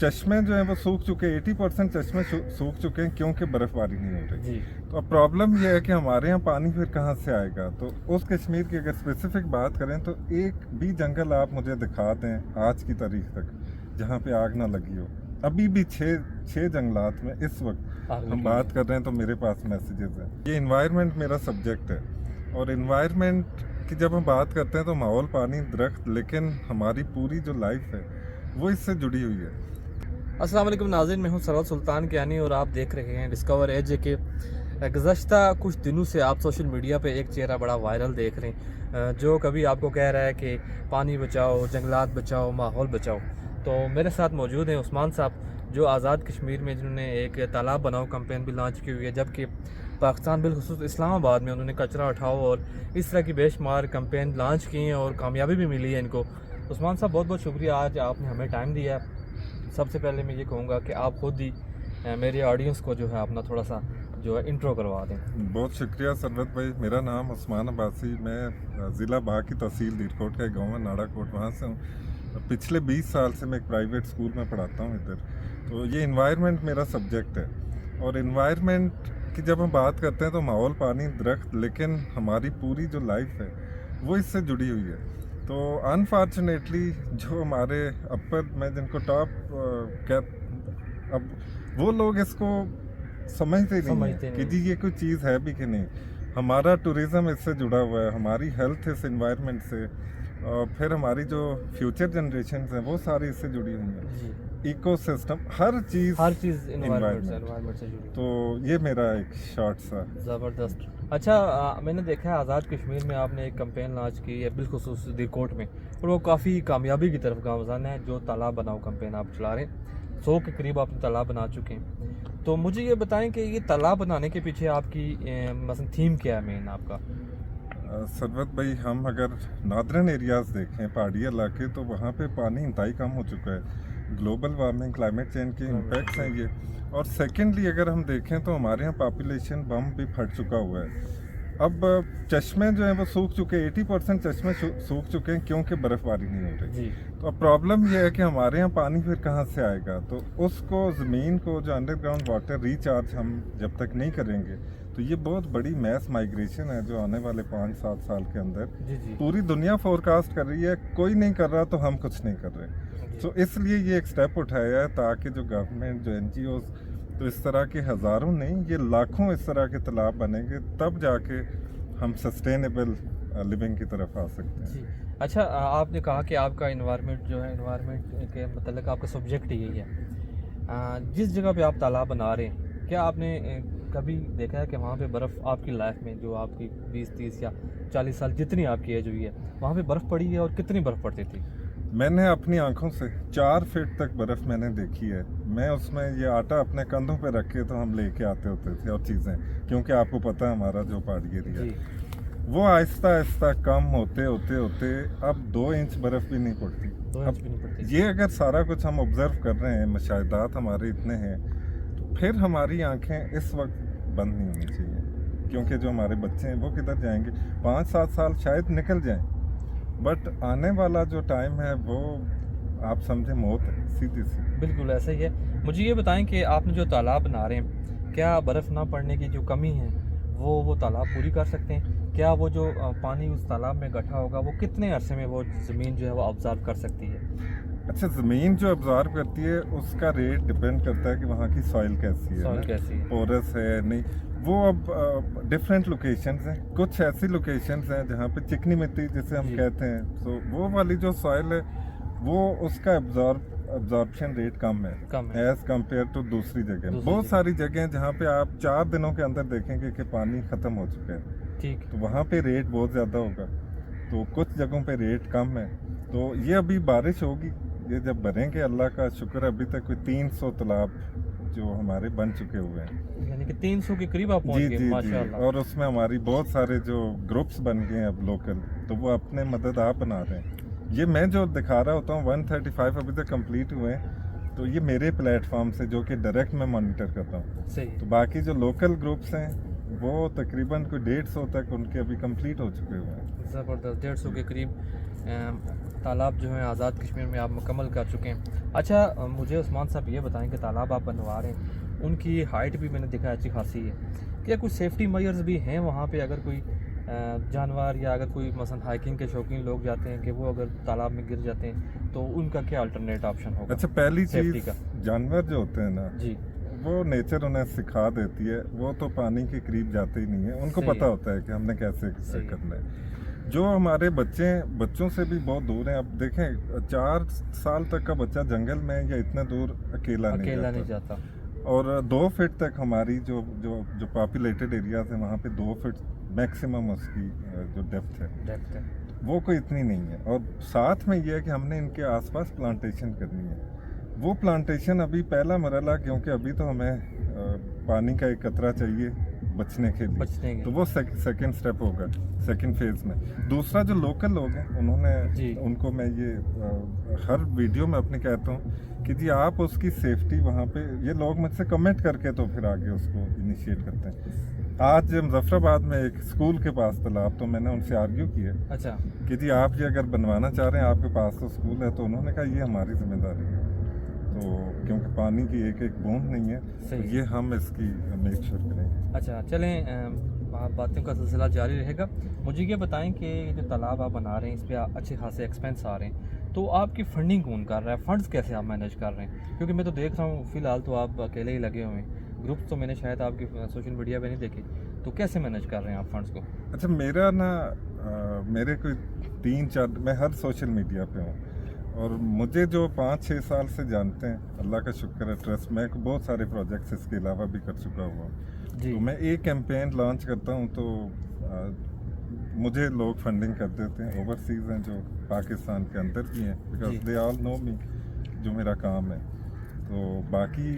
चश्मे जो हैं वो सूख चुके हैं, 80% चश्मे सूख चुके हैं क्योंकि बर्फ़बारी नहीं हो रही। जी। तो अब प्रॉब्लम ये है कि हमारे यहाँ पानी फिर कहाँ से आएगा। तो उस कश्मीर की अगर स्पेसिफिक बात करें तो एक भी जंगल आप मुझे दिखा दें आज की तारीख तक जहाँ पे आग ना लगी हो। अभी भी छः जंगलात में इस वक्त हम बात कर रहे हैं तो मेरे पास मैसेजेस हैं। ये इन्वायरमेंट मेरा सब्जेक्ट है और इन्वायरमेंट की जब हम बात करते हैं तो माहौल, पानी, दरख्त, लेकिन हमारी पूरी जो लाइफ है वो इससे जुड़ी हुई है। अस्सलाम वालेकुम नाज़रीन, मैं हूं सरवत सुल्तान कियानी और आप देख रहे हैं डिस्कवर एज के। गुज़श्ता कुछ दिनों से आप सोशल मीडिया पे एक चेहरा बड़ा वायरल देख रहे हैं जो कभी आपको कह रहा है कि पानी बचाओ, जंगलात बचाओ, माहौल बचाओ। तो मेरे साथ मौजूद हैं उस्मान साहब जो आज़ाद कश्मीर में जिन्होंने एक तालाब बनाओ कैंपेन भी लॉन्च की हुई है, जबकि पाकिस्तान बिलखुसूस इस्लामाबाद में उन्होंने कचरा उठाओ और इस तरह की बेशुमार कैंपेन लॉन्च की हैं और कामयाबी भी मिली है इनको। उस्मान साहब बहुत बहुत शुक्रिया, आज आपने हमें टाइम दिया है। सबसे पहले मैं ये कहूँगा कि आप खुद ही मेरे ऑडियंस को जो है अपना थोड़ा सा जो है इंट्रो करवा दें। बहुत शुक्रिया सरवत भाई। मेरा नाम उस्मान अब्बासी, मैं ज़िला बाग की तहसील दीरकोट का एक गाँव है नाड़ा कोट, वहाँ से हूँ। पिछले 20 साल से मैं एक प्राइवेट स्कूल में पढ़ाता हूँ इधर। तो ये इन्वायरमेंट मेरा सब्जेक्ट है और इन्वायरमेंट की जब हम बात करते हैं तो माहौल, पानी, दरख्त, लेकिन हमारी पूरी जो लाइफ है वो इससे जुड़ी हुई है। तो अनफॉर्चुनेटली जो हमारे अपर, मैं जिनको टॉप अब वो लोग इसको समझते नहीं है कि जी ये कोई चीज़ है भी कि नहीं। हमारा टूरिज़्म इससे जुड़ा हुआ है, हमारी हेल्थ इस इन्वायरमेंट से, और फिर हमारी जो फ्यूचर जनरेशन हैं वो सारी इससे जुड़ी हुई हैं। इकोसिस्टम, हर चीज़ एनवायरनमेंट से जुड़ी। तो ये मेरा एक शॉर्ट सा ज़बरदस्त। अच्छा, मैंने देखा है आज़ाद कश्मीर में आपने एक कैंपेन लॉन्च की है बिलखुसूस दीरकोट में, और वो काफ़ी कामयाबी की तरफ गामज़न है। जो तालाब बनाओ कैंपेन आप चला रहे हैं, 100 के करीब आपने तालाब बना चुके हैं। तो मुझे ये बताएं कि ये तालाब बनाने के पीछे आपकी मसलन थीम क्या है मेन आपका? सरवत भाई, हम अगर नॉर्दर्न एरियाज़ देखें, पहाड़ी इलाके, तो वहाँ पे पानी इंतहाई कम हो चुका है। ग्लोबल वार्मिंग, क्लाइमेट चेंज के इम्पैक्ट्स हैं ये। और सेकेंडली अगर हम देखें तो हमारे यहाँ पॉपुलेशन बम भी फट चुका हुआ है। अब चश्मे जो हैं वो सूख चुके हैं, 80% चश्मे सूख चुके हैं क्योंकि बर्फ़बारी नहीं हो रही। तो अब प्रॉब्लम ये है कि हमारे यहाँ पानी फिर कहाँ से आएगा। तो उसको, ज़मीन को, जो अंडरग्राउंड वाटर रिचार्ज हम जब तक नहीं करेंगे तो ये बहुत बड़ी मैस माइग्रेशन है जो आने वाले 5-7 साल के अंदर पूरी दुनिया फोरकास्ट कर रही है। कोई नहीं कर रहा तो हम कुछ नहीं कर रहे। तो इसलिए ये एक स्टेप उठाया है ताकि जो गवर्नमेंट, जो NGOs, तो इस तरह के हज़ारों नहीं, ये लाखों इस तरह के तालाब बनेंगे, तब जाके हम सस्टेनेबल लिविंग की तरफ आ सकते हैं। जी। अच्छा, आपने कहा कि आपका इन्वायरमेंट जो है, इन्वायरमेंट के मतलब आपका सब्जेक्ट यही है। जिस जगह पे आप तालाब बना रहे हैं, क्या आपने कभी देखा है कि वहाँ पे बर्फ़ आपकी लाइफ में, जो आपकी 20-30 या 40 साल जितनी आपकी एज हुई है, वहाँ पे बर्फ़ पड़ी है और कितनी बर्फ़ पड़ती थी? मैंने अपनी आंखों से 4 फीट तक बर्फ़ मैंने देखी है। मैं उसमें ये आटा अपने कंधों पे रख के तो हम लेके आते होते थे और चीज़ें, क्योंकि आपको पता है हमारा जो पहाड़ी एरिया है वो आहिस्ता आहिस्ता कम होते होते होते अब 2 इंच बर्फ़ भी नहीं पड़ती। 2 इंच भी नहीं पड़ती। ये अगर सारा कुछ हम ऑब्ज़र्व कर रहे हैं, मुशाहिदात हमारे इतने हैं, तो फिर हमारी आंखें इस वक्त बंद नहीं होनी चाहिए, क्योंकि जो हमारे बच्चे हैं वो किधर जाएंगे। 5-7 साल शायद निकल जाएं, बट आने वाला जो टाइम है वो आप समझे मौत है, सीधी सी। बिल्कुल ऐसा ही है। मुझे ये बताएं कि आपने जो तालाब बना रहे हैं, क्या बर्फ़ ना पड़ने की जो कमी है वो तालाब पूरी कर सकते हैं? क्या वो जो पानी उस तालाब में इकट्ठा होगा वो कितने अरसे में वो ज़मीन जो है वो ऑब्ज़र्व कर सकती है? अच्छा, ज़मीन जो ऑब्ज़र्व करती है उसका रेट डिपेंड करता है कि वहाँ की सॉइल कैसी है, पोरस है नहीं। वो अब डिफरेंट लोकेशंस हैं। कुछ ऐसी लोकेशंस हैं जहाँ पे चिकनी मिट्टी जिसे हम कहते हैं, तो वो वाली जो सॉइल है वो उसका अब्जॉर्प्शन रेट कम है एज़ कम्पेयर टू दूसरी जगह। बहुत सारी जगह हैं जहाँ पे आप 4 दिनों के अंदर देखेंगे कि पानी ख़त्म हो चुका है। ठीक। तो वहाँ पे रेट बहुत ज़्यादा होगा, तो कुछ जगहों पे रेट कम है। तो ये अभी बारिश होगी, ये जब भरेंगे, अल्लाह का शुक्र, अभी तक कोई 300 तालाब जो हमारे बन चुके हुए हैं, यानी कि 300 के करीब आप पहुंच गए माशाल्लाह। और उसमें हमारी बहुत सारे जो ग्रुप्स बन गए हैं अब लोकल, तो वो अपने मदद आप बना रहे हैं। ये मैं जो दिखा रहा होता हूँ 135 अभी तक कंप्लीट हुए हैं, तो ये मेरे प्लेटफॉर्म से जो कि डायरेक्ट मैं मॉनिटर करता हूँ। तो बाकी जो लोकल ग्रुप्स हैं वो तकरीबन कोई 150 तक उनके अभी कंप्लीट हो चुके हुए हैं। ज़बरदस्त, 150 के करीब तालाब जो है आज़ाद कश्मीर में आप मुकम्मल कर चुके हैं। अच्छा मुझे उस्मान साहब ये बताएं कि तालाब आप बनवा रहे हैं, उनकी हाइट भी मैंने देखा अच्छी खासी है, क्या कुछ सेफ्टी मेजर्स भी हैं वहाँ पे? अगर कोई जानवर या अगर कोई मसलन हाइकिंग के शौकीन लोग जाते हैं कि वो अगर तालाब में गिर जाते हैं तो उनका क्या अल्टरनेट ऑप्शन होगा? अच्छा, पहली सेफ्टी चीज का। जानवर जो होते हैं ना, जी वो नेचर उन्हें सिखा देती है, वो तो पानी के करीब जाते ही नहीं है, उनको सही पता है। होता है कि हमने कैसे सही है। करना है। जो हमारे बच्चे हैं, बच्चों से भी बहुत दूर हैं। अब देखें 4 साल तक का बच्चा जंगल में या इतने दूर अकेला नहीं नहीं जाता। जाता। और 2 फीट तक हमारी जो जो जो पॉपुलेटेड एरियाज हैं वहाँ पे 2 फीट मैक्सिमम उसकी जो डेप्थ है डेप्थ है। वो कोई इतनी नहीं है। और साथ में ये है कि हमने इनके आसपास प्लांटेशन करनी है। वो प्लांटेशन अभी पहला मरहला, क्योंकि अभी तो हमें पानी का एक कतरा चाहिए बचने के बचने लिए, के। तो वो सेकंड स्टेप होगा, सेकंड फेज में। दूसरा जो लोकल लोग हैं उन्होंने जी। उनको मैं ये हर वीडियो में अपने कहता हूँ कि जी आप उसकी सेफ्टी वहाँ पे, ये लोग मुझसे कमेंट करके तो फिर आगे उसको इनिशिएट करते हैं। आज मुजफ्फराबाद में एक स्कूल के पास तालाब, तो मैंने उनसे आर्ग्यू किया अच्छा कि जी आप ये अगर बनवाना चाह रहे हैं, आपके पास तो स्कूल है, तो उन्होंने कहा ये हमारी जिम्मेदारी है, तो क्योंकि पानी की एक एक बूंद नहीं है, तो सही। ये हम इसकी मेक श्योर करेंगे। अच्छा चलें, बातों का सिलसिला जारी रहेगा। मुझे ये बताएं कि ये जो तालाब आप बना रहे हैं इस पर अच्छे खासे एक्सपेंस आ रहे हैं, तो आपकी फंडिंग कौन कर रहा है? फंड्स कैसे आप मैनेज कर रहे हैं? क्योंकि मैं तो देख रहा हूँ फ़िलहाल तो आप अकेले ही लगे हुए हैं, ग्रुप्स तो मैंने शायद आपकी सोशल मीडिया पे नहीं देखे, तो कैसे मैनेज कर रहे हैं आप फंड्स को? अच्छा, मेरा ना मेरे कोई 3-4, मैं हर सोशल मीडिया पे हूँ, और मुझे जो 5-6 साल से जानते हैं, अल्लाह का शुक्र है, ट्रस्ट, मैं बहुत सारे प्रोजेक्ट्स इसके अलावा भी कर चुका हुआ हूँ। जी तो मैं एक कैंपेन लॉन्च करता हूँ तो मुझे लोग फंडिंग कर देते हैं। ओवरसीज़ हैं जो पाकिस्तान के अंदर भी हैं, बिकॉज जी। दे ऑल नो मी, जो मेरा काम है। तो बाकी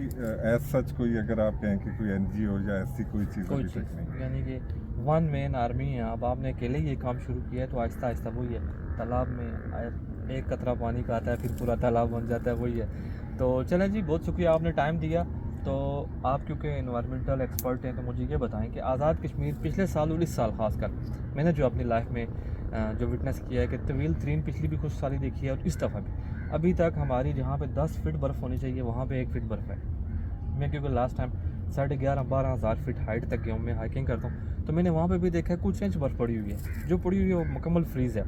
एज सच कोई अगर आप कहें कि कोई NGO या ऐसी कोई चीज़ कोई अभी तक चीज़ नहीं। यानी कि वन मैन आर्मी है, अब आपने अकेले ही ये काम शुरू किया है, तो आहिस्ता आहिस्ता वही है, तालाब में एक कतरा पानी का आता है फिर पूरा तालाब बन जाता है, वही है। तो चलें जी, बहुत शुक्रिया आपने टाइम दिया। तो आप क्योंकि इन्वायरमेंटल एक्सपर्ट हैं, तो मुझे ये बताएं कि आज़ाद कश्मीर पिछले साल और इस साल खासकर मैंने जो अपनी लाइफ में जो विटनेस किया है कि तवील तरीन पिछली भी खुश साली देखी है और इस दफ़ा भी अभी तक हमारी जहाँ पे 10 फीट बर्फ़ होनी चाहिए वहाँ पे 1 फीट बर्फ़ है। मैं क्योंकि लास्ट टाइम 11,500-12 हज़ार फीट हाइट तक गया हूँ, मैं हाइकिंग करता हूँ, तो मैंने वहाँ पे भी देखा है कुछ इंच बर्फ़ पड़ी हुई है, जो पड़ी हुई है वो मुकम्मल फ्रीज़ है।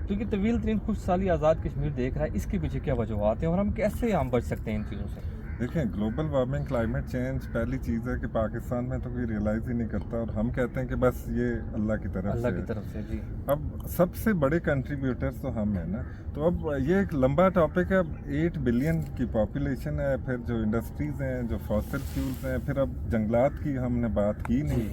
तो ये तवील तरीन खुश साली आज़ाद कश्मीर देख रहा है, इसके पीछे क्या वजूहत हैं और हम कैसे बच सकते हैं इन चीज़ों से? देखें, ग्लोबल वार्मिंग, क्लाइमेट चेंज, पहली चीज़ है कि पाकिस्तान में तो कोई रियलाइज़ ही नहीं करता, और हम कहते हैं कि बस ये अल्लाह की तरफ अल्लाह से की है। तरफ से जी। अब सबसे बड़े कंट्रीब्यूटर्स तो हम हैं ना, तो अब ये एक लंबा टॉपिक है। अब 8 बिलियन की पॉपुलेशन है, फिर जो इंडस्ट्रीज़ हैं, जो फॉसिल फ्यूल्स हैं, फिर अब जंगलात की हमने बात की नहीं,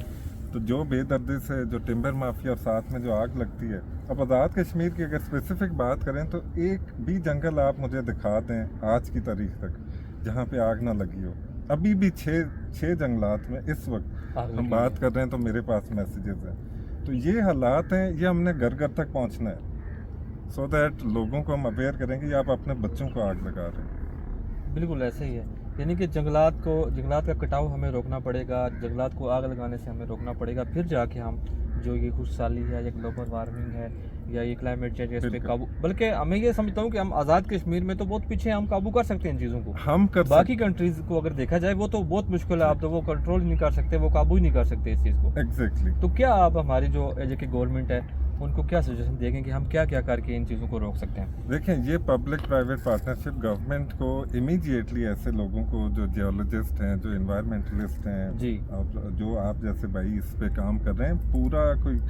तो जो बेदर्दी से जो टिम्बर माफिया और साथ में जो आग लगती है। अब आज़ाद कश्मीर की अगर स्पेसिफिक बात करें तो एक भी जंगल आप मुझे दिखा दें आज की तारीख तक जहाँ पे आग ना लगी हो। अभी भी 6 जंगलात में इस वक्त आग लगी हम बात कर रहे हैं तो मेरे पास मैसेजेस हैं। तो ये हालात हैं, ये हमने घर घर तक पहुँचना है, सो दैट लोगों को हम अवेयर करें कि आप अपने बच्चों को आग लगा रहे हैं। बिल्कुल ऐसे ही है, यानी कि जंगलात का कटाव हमें रोकना पड़ेगा, जंगलात को आग लगाने से हमें रोकना पड़ेगा, फिर जाके हम जो ये खुशहाली है या ग्लोबल वार्मिंग है या ये क्लाइमेट चेंज है इस पे बिल्कुल। काबू, बल्कि मैं ये समझता हूँ कि हम आज़ाद कश्मीर में तो बहुत पीछे हम काबू कर सकते हैं इन चीज़ों को। हम कर बाकी कंट्रीज को अगर देखा जाए वो तो बहुत मुश्किल है, आप तो वो कंट्रोल ही नहीं कर सकते, वो काबू ही नहीं कर सकते इस चीज़ को। एग्जैक्टली। तो क्या आप हमारी जो गवर्नमेंट है उनको क्या सजेशन देंगे कि हम क्या क्या करके इन चीज़ों को रोक सकते हैं? देखें, ये पब्लिक प्राइवेट पार्टनरशिप गवर्नमेंट को इमीडिएटली ऐसे लोगों को जो जियोलॉजिस्ट हैं, जो इन्वायरमेंटलिस्ट हैं जी। और जो आप जैसे भाई इस पे काम कर रहे हैं, पूरा कोई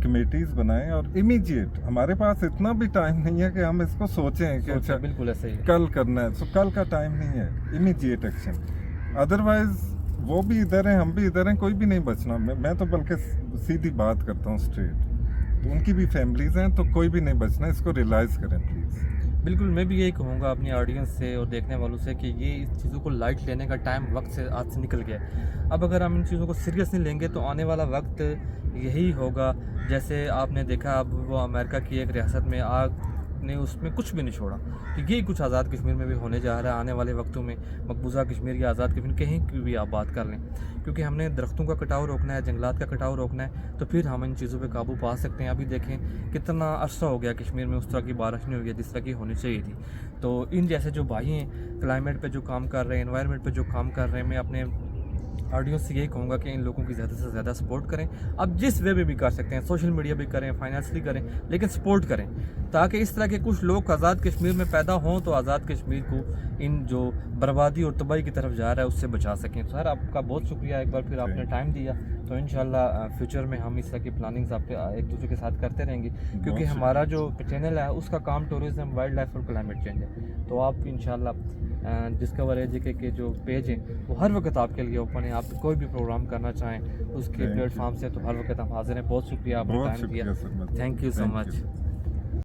कमेटीज़ बनाएं, और इमीडिएट, हमारे पास इतना भी टाइम नहीं है कि हम इसको सोचें कि अच्छा बिल्कुल ऐसे ही है। कल करना है, तो कल का टाइम नहीं है, इमीडिएट एक्शन। अदरवाइज वो भी इधर हैं, हम भी इधर हैं, कोई भी नहीं बचना। मैं तो बल्कि सीधी बात करता हूँ स्ट्रेट, तो उनकी भी फैमिलीज़ हैं, तो कोई भी नहीं बचना, इसको रियलाइज़ करें प्लीज़। बिल्कुल, मैं भी यही कहूँगा अपनी ऑडियंस से और देखने वालों से कि ये इस चीज़ों को लाइट लेने का टाइम वक्त से आज से निकल गया है। अब अगर हम इन चीज़ों को सीरियस नहीं लेंगे तो आने वाला वक्त यही होगा, जैसे आपने देखा अब वो अमेरिका की एक रियासत में आग نے اس میں کچھ بھی نہیں چھوڑا کہ یہی کچھ آزاد کشمیر میں بھی ہونے جا رہا ہے آنے والے وقتوں میں. مقبوضہ کشمیر یا آزاد کشمیر کہیں کی بھی آپ بات کر لیں, کیونکہ ہم نے درختوں کا کٹاؤ روکنا ہے, جنگلات کا کٹاؤ روکنا ہے, تو پھر ہم ان چیزوں پہ قابو پا سکتے ہیں. ابھی دیکھیں کتنا عرصہ ہو گیا کشمیر میں اس طرح کی بارش نہیں ہوئی ہے جس طرح کی ہونی چاہیے تھی. تو ان جیسے جو بھائی ہیں کلائمیٹ پہ جو کام کر رہے ہیں, انوائرمنٹ پہ جو کام کر رہے ہیں, میں اپنے آڈینس سے یہی کہوں گا کہ ان لوگوں کی زیادہ سے زیادہ سپورٹ کریں. اب جس وے میں بھی کر سکتے ہیں, سوشل میڈیا بھی کریں, فائنانشلی کریں, لیکن سپورٹ کریں تاکہ اس طرح کے کچھ لوگ آزاد کشمیر میں پیدا ہوں تو آزاد کشمیر کو ان جو بربادی اور تباہی کی طرف جا رہا ہے اس سے بچا سکیں. سر آپ کا بہت شکریہ ایک بار پھر آپ نے ٹائم دیا. تو انشاءاللہ فیوچر میں ہم اس طرح کی پلاننگز آپ کے ایک دوسرے کے ساتھ کرتے رہیں گے, کیونکہ ہمارا جو چینل ہے اس کا کام ٹورزم, وائلڈ لائف اور کلائمیٹ چینج ہے. تو آپ انشاءاللہ ڈسکور ایج کے جو پیج ہیں وہ ہر وقت آپ کے لیے اوپن ہے. آپ کوئی بھی پروگرام کرنا چاہیں اس کے پلیٹ فارم سے تو ہر وقت ہم حاضر ہیں. بہت شکریہ آپ نے ٹائم دیا. Thank you so much.